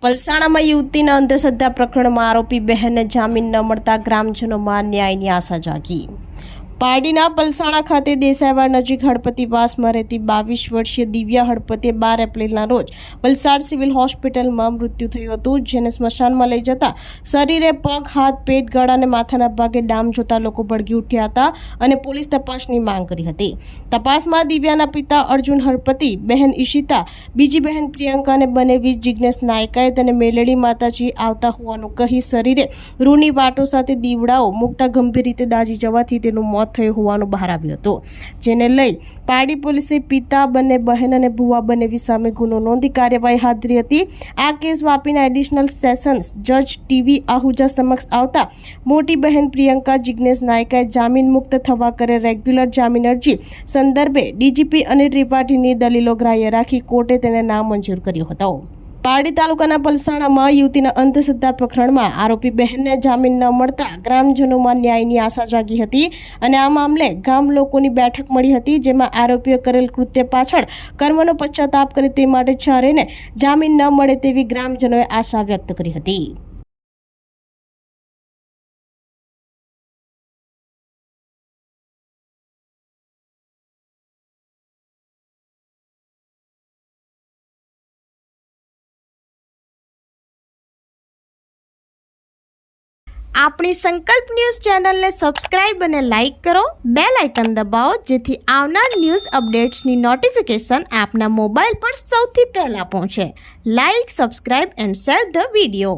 પલસાણામાં યુવતીના અંધશ્રદ્ધા પ્રકરણમાં આરોપી બહેનને જામીન ન મળતા ગ્રામજનોમાં ન્યાયની આશા જાગી। પારડીના પલસાણા ખાતે દેસાઈવાડ નજીક હળપતિવાસમાં રહેતી 22 વર્ષીય દિવ્યા હળપતિએ 12 એપ્રિલના રોજ વલસાડ સિવિલ હોસ્પિટલમાં મૃત્યુ થયું હતું, જેને સ્મશાનમાં લઈ જતા શરીરે પગ, હાથ, પેટ, ગળા અને માથાના ભાગે ડામ જોતા લોકો ભડકી ઉઠ્યા હતા અને પોલીસ તપાસની માંગ કરી હતી। તપાસમાં દિવ્યાના પિતા અર્જુન હળપતિ, બહેન ઈશિતા, બીજી બહેન પ્રિયંકા અને બનેવી જિજ્ઞેશ નાયકાએ તેને મેલેડી માતાજી આવતા હોવાનું કહી શરીરે રૂની વાટો સાથે દીવડાઓ મૂકતા ગંભીર રીતે દાઝી જવાથી તેનું મોત થયું હોવાનું બહાર આવ્યું હતું, જેને લઈ પારડી પોલીસે પિતા, બંને બહેન અને ભુવા બનેવી સામે ગુનો નોંધી કાર્યવાહી હાથ ધરી હતી। આ કેસ વાપીના એડિશનલ સેશન્સ જજ ટીવી આહુજા સમક્ષ આવતા મોટી બહેન પ્રિયંકા જિજ્ઞેશ નાયકાએ જામીન મુક્ત થવા કરે રેગ્યુલર જામીન અરજી સંદર્ભે ડીજીપી અનિલ ત્રિપાઠીની દલીલો ગ્રાહ્ય રાખી કોર્ટે તેને નામંજૂર કર્યો હતો। પારડી તાલુકાના પલસાણામાં યુવતીના અંધશ્રદ્ધા પ્રકરણમાં આરોપી બહેનને જામીન ન મળતા ગ્રામજનોમાં ન્યાયની આશા જાગી હતી અને આ મામલે ગામ લોકોની બેઠક મળી હતી, જેમાં આરોપીએ કરેલ કૃત્ય પાછળ કર્મનો પશ્ચાતાપ કરે તે માટે ચારેયને જામીન ન મળે તેવી ગ્રામજનોએ આશા વ્યક્ત કરી હતી। આપણી સંકલ્પ ન્યૂઝ ચેનલને સબસ્ક્રાઇબ અને લાઇક કરો, બેલ આઇકન દબાવો જેથી આવનાર ન્યૂઝ અપડેટ્સની નોટિફિકેશન આપના મોબાઈલ પર સૌથી પહેલા પહોંચે। Like, subscribe and share the video.